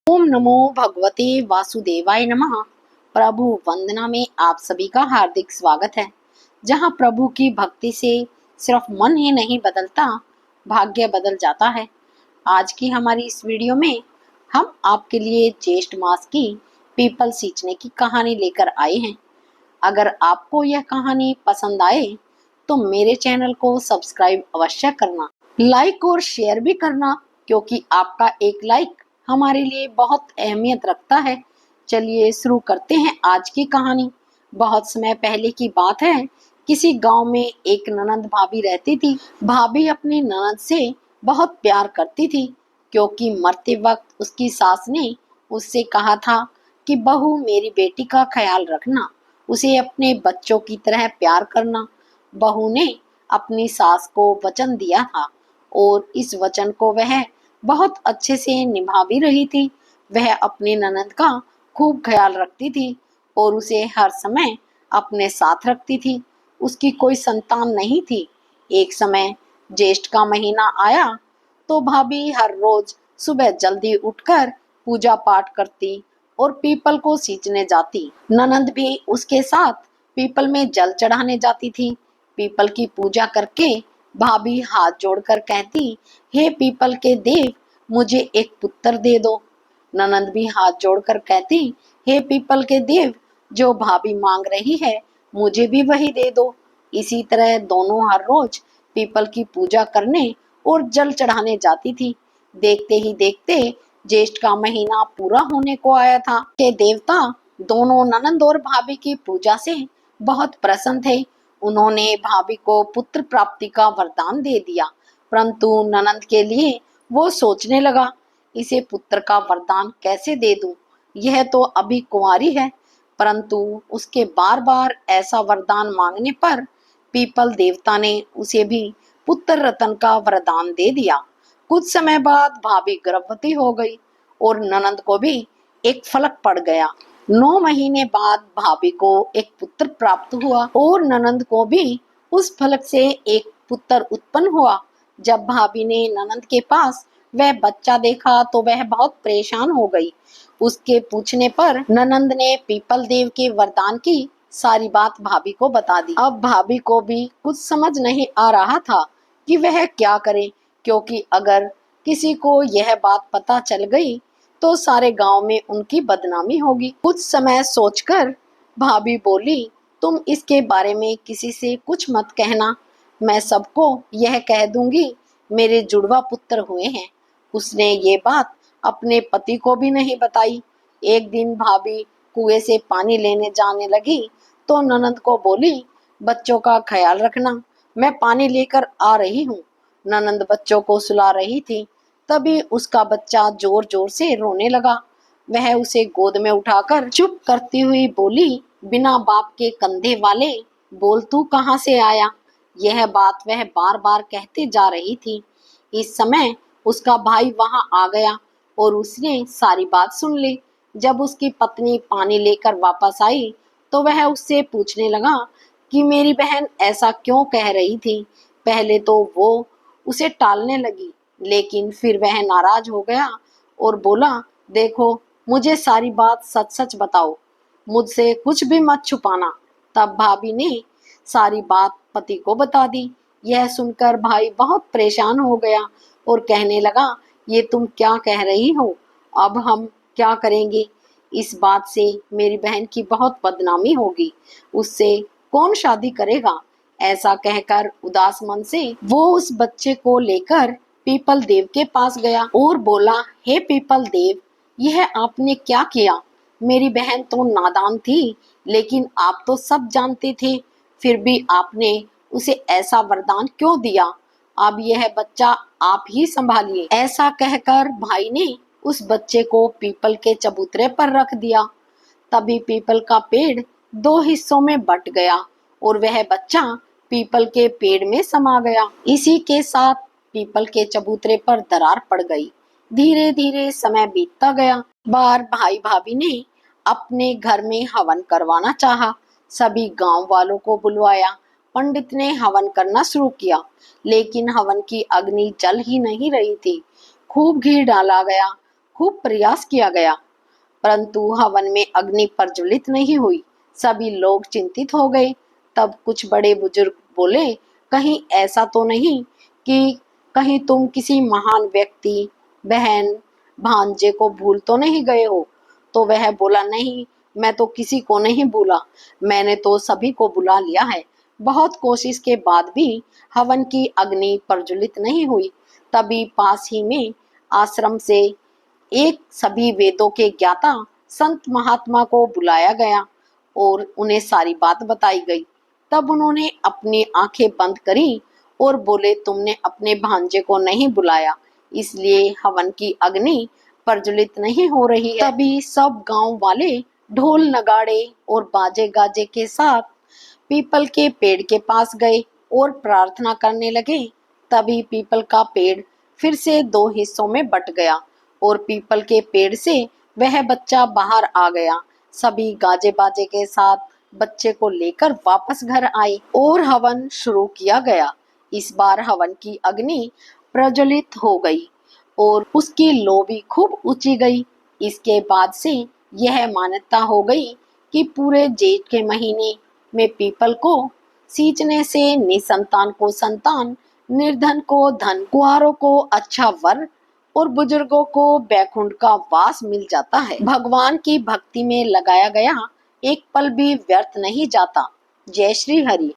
ओम नमो भगवते वासुदेवाय नमः। प्रभु वंदना में आप सभी का हार्दिक स्वागत है, जहां प्रभु की भक्ति से सिर्फ मन ही नहीं बदलता, भाग्य बदल जाता है। आज की हमारी इस वीडियो में हम आपके लिए ज्येष्ठ मास की पीपल सींचने की कहानी लेकर आए हैं। अगर आपको यह कहानी पसंद आए तो मेरे चैनल को सब्सक्राइब अवश्य करना, लाइक और शेयर भी करना, क्योंकि आपका एक लाइक हमारे लिए बहुत अहमियत रखता है। चलिए शुरू करते हैं आज की कहानी। बहुत समय पहले की बात है। किसी गांव में एक ननंद भाभी रहती थी। भाभी अपनी ननंद से बहुत प्यार करती थी, क्योंकि मरते वक्त उसकी सास ने उससे कहा था कि बहू मेरी बेटी का ख्याल रखना, उसे अपने बच्चों की तरह प्यार करना। बहू ने अपनी सास को वचन दिया था और इस वचन को वह बहुत अच्छे से निभा भी रही थी। वह अपनी ननद का खूब ख्याल रखती थी और उसे हर समय अपने साथ रखती थी। उसकी कोई संतान नहीं थी। एक समय ज्येष्ठ का महीना आया तो भाभी हर रोज सुबह जल्दी उठकर पूजा पाठ करती और पीपल को सींचने जाती। ननद भी उसके साथ पीपल में जल चढ़ाने जाती थी। पीपल की पूजा करके भाभी हाथ जोड़कर कहती, हे पीपल के देव, मुझे एक पुत्र दे दो। ननंद भी हाथ जोड़कर कहती, हे पीपल के देव, जो भाभी मांग रही है मुझे भी वही दे दो। इसी तरह दोनों हर रोज पीपल की पूजा करने और जल चढ़ाने जाती थी। देखते ही देखते ज्येष्ठ का महीना पूरा होने को आया था। के देवता दोनों ननंद और भाभी की पूजा से बहुत प्रसन्न थे। उन्होंने भाभी को पुत्र प्राप्ति का वरदान दे दिया, परंतु ननंद के लिए वो सोचने लगा, इसे पुत्र का वरदान कैसे दे दूं? यह तो अभी कुंवारी है। परंतु उसके बार बार ऐसा वरदान मांगने पर पीपल देवता ने उसे भी पुत्र रत्न का वरदान दे दिया। कुछ समय बाद भाभी गर्भवती हो गई और ननंद को भी एक फलक पड़ गया। 9 महीने बाद भाभी को एक पुत्र प्राप्त हुआ और ननंद को भी उस फलक से एक पुत्र उत्पन्न हुआ। जब भाभी ने ननंद के पास वह बच्चा देखा तो वह बहुत परेशान हो गई। उसके पूछने पर ननंद ने पीपल देव के वरदान की सारी बात भाभी को बता दी। अब भाभी को भी कुछ समझ नहीं आ रहा था कि वह क्या करे, क्योंकि अगर किसी को यह बात पता चल गई तो सारे गांव में उनकी बदनामी होगी। कुछ समय सोचकर भाभी बोली, तुम इसके बारे में किसी से कुछ मत कहना, मैं सबको यह कह दूंगी मेरे जुड़वा पुत्र हुए हैं। उसने ये बात अपने पति को भी नहीं बताई। एक दिन भाभी कुएं से पानी लेने जाने लगी तो ननंद को बोली, बच्चों का ख्याल रखना, मैं पानी लेकर आ रही हूँ। ननंद बच्चों को सुला रही थी, तभी उसका बच्चा जोर जोर से रोने लगा। वह उसे गोद में उठाकर चुप करती हुई बोली, बिना बाप के कंधे वाले, बोल तू कहाँ से आया? यह बात वह बार बार कहते जा रही थी। इस समय उसका भाई वहां आ गया और उसने सारी बात सुन ली। जब उसकी पत्नी पानी लेकर वापस आई तो वह उससे पूछने लगा कि मेरी बहन ऐसा क्यों कह रही थी। पहले तो वो उसे टालने लगी, लेकिन फिर वह नाराज हो गया और बोला, देखो, मुझे सारी बात सच सच बताओ, मुझसे कुछ भी मत छुपाना। तब भाभी ने सारी बात पति को बता दी। यह सुनकर भाई बहुत परेशान हो गया और कहने लगा, ये तुम क्या कह रही हो? अब हम क्या करेंगे? इस बात से मेरी बहन की बहुत बदनामी होगी, उससे कौन शादी करेगा? ऐसा कहकर उदास मन से वो उस बच्चे को लेकर पीपल देव के पास गया और बोला, हे पीपल देव, यह आपने क्या किया? मेरी बहन तो नादान थी, लेकिन आप तो सब जानते थे, फिर भी आपने उसे ऐसा वरदान क्यों दिया? अब यह बच्चा आप ही संभालिए। ऐसा कहकर भाई ने उस बच्चे को पीपल के चबूतरे पर रख दिया। तभी पीपल का पेड़ 2 हिस्सों में बट गया और वह बच्चा पीपल के पेड़ में समा गया। इसी के साथ पीपल के चबूतरे पर दरार पड़ गई। धीरे धीरे समय बीतता गया। बार भाई भाभी ने अपने घर में हवन करवाना चाहा। सभी गांव वालों को बुलवाया। पंडित ने हवन करना शुरू किया, लेकिन हवन की अग्नि जल ही नहीं रही थी। खूब घी डाला गया, खूब प्रयास किया गया, परंतु हवन में अग्नि प्रज्वलित नहीं हुई। सभी लोग चिंतित हो गए। तब कुछ बड़े बुजुर्ग बोले, कहीं ऐसा तो नहीं कि कहीं तुम किसी महान व्यक्ति, बहन, भांजे को भूल तो नहीं गए हो? तो वह बोला, नहीं, मैं तो किसी को नहीं भूला, मैंने तो सभी को बुला लिया है। बहुत कोशिश के बाद भी हवन की अग्नि प्रज्वलित नहीं हुई। तभी पास ही में आश्रम से एक सभी वेदों के ज्ञाता संत महात्मा को बुलाया गया और उन्हें सारी बात बताई गई। तब उन्होंने अपनी आंखें बंद करी और बोले, तुमने अपने भांजे को नहीं बुलाया, इसलिए हवन की अग्नि प्रज्वलित नहीं हो रही है। तभी सब गांव वाले ढोल नगाड़े और बाजे गाजे के साथ पीपल के पेड़ के पास गए और प्रार्थना करने लगे। तभी पीपल का पेड़ फिर से दो हिस्सों में बट गया और पीपल के पेड़ से वह बच्चा बाहर आ गया। सभी गाजे बाजे के साथ बच्चे को लेकर वापस घर आए और हवन शुरू किया गया। इस बार हवन की अग्नि प्रज्वलित हो गई और उसकी लो भी खूब ऊंची गई। इसके बाद से यह मान्यता हो गई कि पूरे जेठ के महीने में पीपल को सींचने से निसंतान को संतान, निर्धन को धन, कुंवारों को अच्छा वर और बुजुर्गों को बैकुंठ का वास मिल जाता है। भगवान की भक्ति में लगाया गया एक पल भी व्यर्थ नहीं जाता। जय श्री हरि।